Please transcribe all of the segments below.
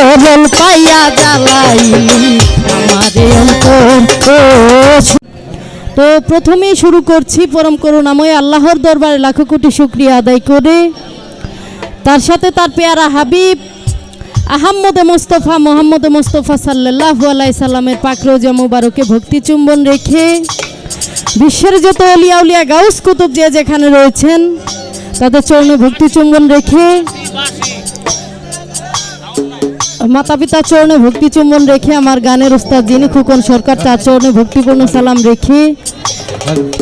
সরল পাইয়া জ্বালাইলি আমারে অন্তর। তো প্রথমেই শুরু করছি পরম করুণাময় আল্লাহর দরবারে লাখো কোটি শুকরিয়া আদায় করে, তার সাথে তার পেয়ারা হাবিব আহম্মদে মোস্তফা মোহাম্মদে মোস্তফা সাল্লাল্লাহু আলাইহি সাল্লামের পাক রওজা মুবারকে ভক্তি চুম্বন রেখে বিশ্বের যত আউলিয়া উলিয়া গাউস কুতুব যে যেখানে রয়েছেন তাদের চরণে ভক্তি চুম্বন রেখে, মাতা পিতার চরণে ভক্তি চুম্বন রেখে, আমার গানের উস্তাদ যিনি খোকন সরকার তার চরণে ভক্তিপূর্ণ সালাম রেখে,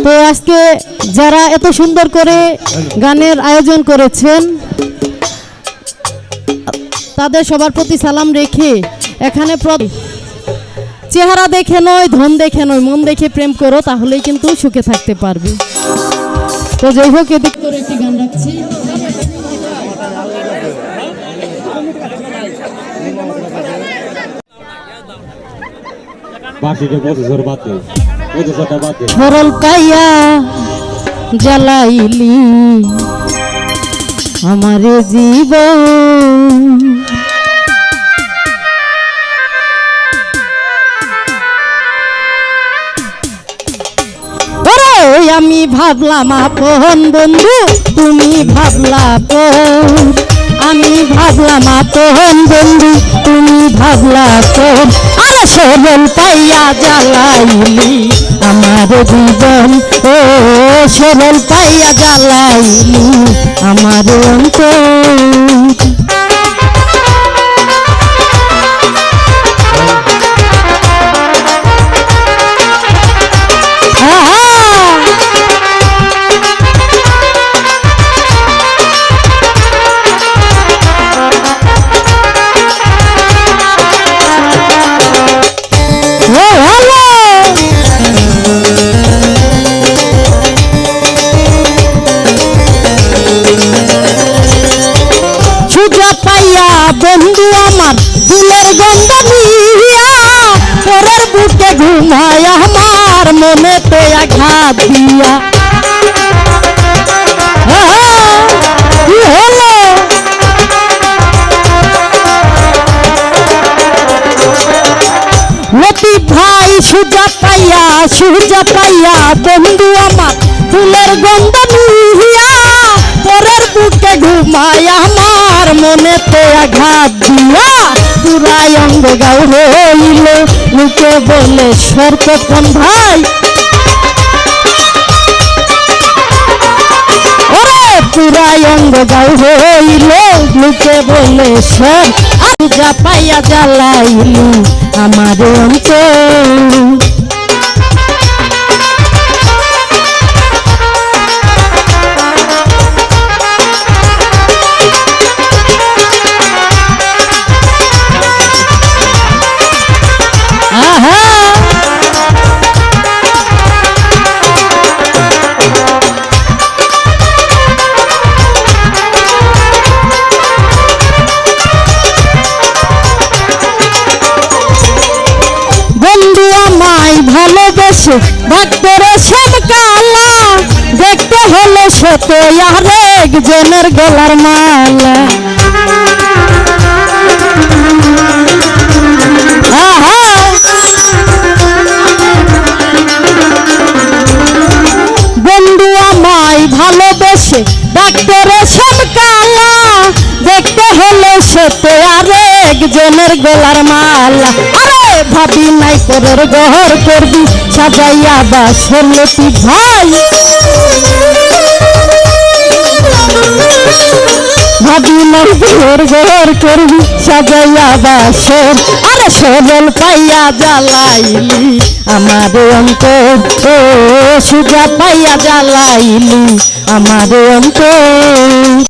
তো আজকে যারা এত সুন্দর করে গানের আয়োজন করেছেন তাদের সবার প্রতি সালাম রেখে, এখানে চেহারা দেখে নয়, ধন দেখে নয়, মন দেখে প্রেম করো, তাহলেই কিন্তু সুখে থাকতে পারবে। তো যাই হোক, এদিক করে একটি গান রাখছি। সরল পাইয়া জ্বালাইলি আমারে জীবন, আমি ভাবলাম আপন বন্ধু তুমি ভাবলা পর, আমি ভাবলাম আপন বন্ধু তুমি ভাবলা পর, আর সরল পাইয়া জ্বালাইলি আমার জীবন, ও সরল পাইয়া জ্বালাইলি আমার অন্তর। বন্ধু আমার দিলের গন্ধ নিয়া, পরের বুকে ঘুমায় আমার মনেতে আঘাত দিয়া, কি হলো লতিফ ভাই সুজা পাইয়া বন্ধু আমার ফুলের গন্ধ নিয়া, পরের বুকে ঘুমায় আমার মনেতে আঘাত দিয়া, পুরাই অঙ্গ গাও হইল লোকে বলে সর্পপন ভাই, ওরে পুরাই অঙ্গ গাও হইল লোকে বলে সর, সুজা পাইয়া জ্বালাইলি আমার অন্তর। ভালোবেসে ভক্তরে সব কালা, দেখতে হলো সত আরেক জনের গলার মালা, বন্ধু আমায় ভালোবেসে ডাক্তারে সব কালা, দেখতে হলো সত আরেক জনের গলার মালা, আরে ভাবি নাই পরের ঘর করবি সাজাইয়া বাসর লতিফ ভাই, ভাবি নাই পরের ঘর করবি সাজাইয়া বাসর, আরে সরল পাইয়া জ্বালাইলি আমার অন্তর, ও সুজা পাইয়া জ্বালাইলি আমার অন্তর।